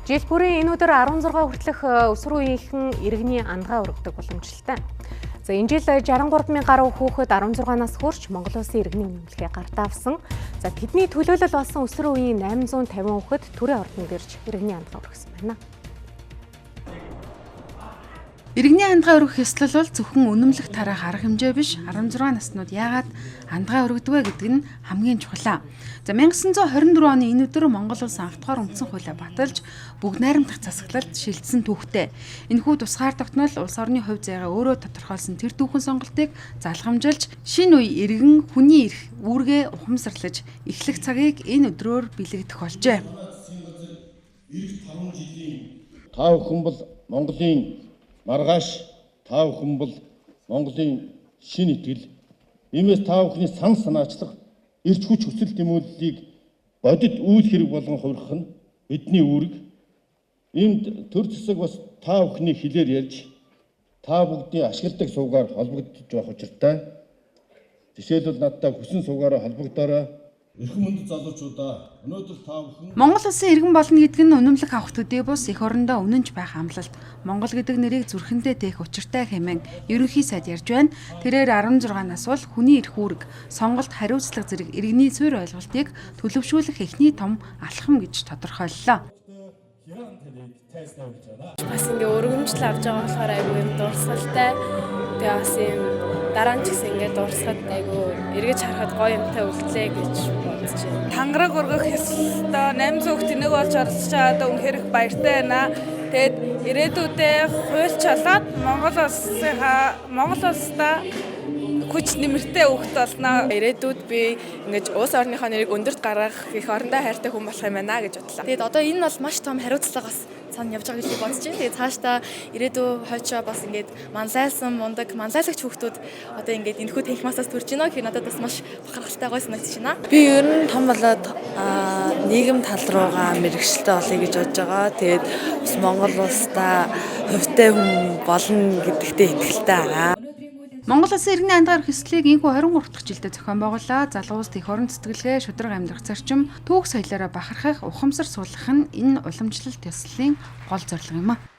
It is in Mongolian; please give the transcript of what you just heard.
Жил бүрийн энэ өдөр 16 хүртэлх өсвөр үеийнхэн иргэний андгаа өргөдөг боломжтой. За энэ жил 63,000 гаруй хүүхэд 16 нас хүрч Монгол Улсын иргэний үнэмлэхээ гартаа авсан. За тэдний төлөөлөл болсон өсвөр үеийн 850 хүүхэд төрийн ордонд ирж иргэний андгаа өргөсөн байна. Иргэний андгаа өргөх ёслол бол зөвхөн үнэмлэх тарах арга хэмжээ биш, 16 наснууд яагаад андгаа өргөдөг вэ гэдэг нь хамгийн чухал. За 1924 оны энэ өдөр Монгол улс анх дахь үндсэн хуулиа баталж бүгд найрамдах засаглалд шилжсэн түүхтэй. Энэхүү тусгаар тогтнол улс орны хувь заяагаа өөрөө тодорхойлсон тэр түүхэн сонголтыг залхамжилж шинэ үе иргэн хүний эрх үүргээ ухамсарлаж эхлэх цагийг энэ өдрөөр бэлэгдэх болжээ. Та бүхэн бол Монголын маргааш, та бүхэн бол Монголын шинэ итгэл. Иймээс та бүхний сан санаачлах эрч хүч хүсэл тэмүүллийг бодит үйл хэрэг болгон хувирах нь бидний үүрэг. Иймд төр зэсэг бас та бүхний хэлээр ярьж та бүгдийн ашигладаг суугаар холбогдож байх учиртай. Жишээлбэл надтай хүсэн суугаараа холбогдоорой. Эрхэм мөндөд залуучуудаа өнөөдөр та бүхэн Монгол улсын иргэн болно гэдэг нь үнэмлэх авах төдий бус эх орондоо үнэнч байх амлалт. Монгол гэдэг нэрийг зүрхэндээ тээх учиртай хэмээн ерөнхий сайд ярьж байна. Тэрээр 16 нас бол хүний эрх үүрэг, сонголт хариуцлага зэрэг иргэний суурь ойлголтыг төлөвшүүлэх эхний том алхам гэж тодорхойллоо. Бас ингээ өргөмжл авч байгаа болохоор айгүй юм дурсгалтай. Тэгээ бас юм дараа нь ч гэсэн ингээ дурсахад айгүй эргэж харахад гоё юмтай үлдлээ гэж бодож байна. Тангараг өргөх ёслолтой 800 хүүхэд нэг болж оролцож байгаадаа үнэхээр их баяртай байна. Тэгээд ирээдүйдээ хуульч болоод Монгол улстай хүч нэмэртэй хүүхэд болно. Ирээдүйд би ингэж улс орныхоо нэрийг өндөрт гаргах их орондоо хайртай хүн болох юм байна гэж бодлоо. Тэгээд одоо энэ бол маш том хариуцлагаас цаана явж байгаа гэж би бодож байна. Тэгээд цаашдаа ирээдүй хойчоо бас ингээд манлайлсан мундаг манлайлагч хүүхдүүд одоо ингээд энэхүү техникасаас төрж байна гэхээр надад бас маш бахархалтай гой санагдаж байна. Би ер нь том болоод нийгэм тал руугаа мэрэгчлээ олъё гэж бодож байгаа. Тэгээд бас Монгол улстай хувьтай хүн болно гэдэгтээ итгэлтэй байгаа. Монгол улсын иргэний андгаа өргөх ёслолыг энэхүү 23 дахь жилдээ зохион байгууллаа. Залуу улс их орон цэцгэлгээ, шударга амьдрах зарчим, түүх соёлоороо бахархах, ухамсар суулгах нь энэ уламжлалт ёслолын гол зорилго юм а.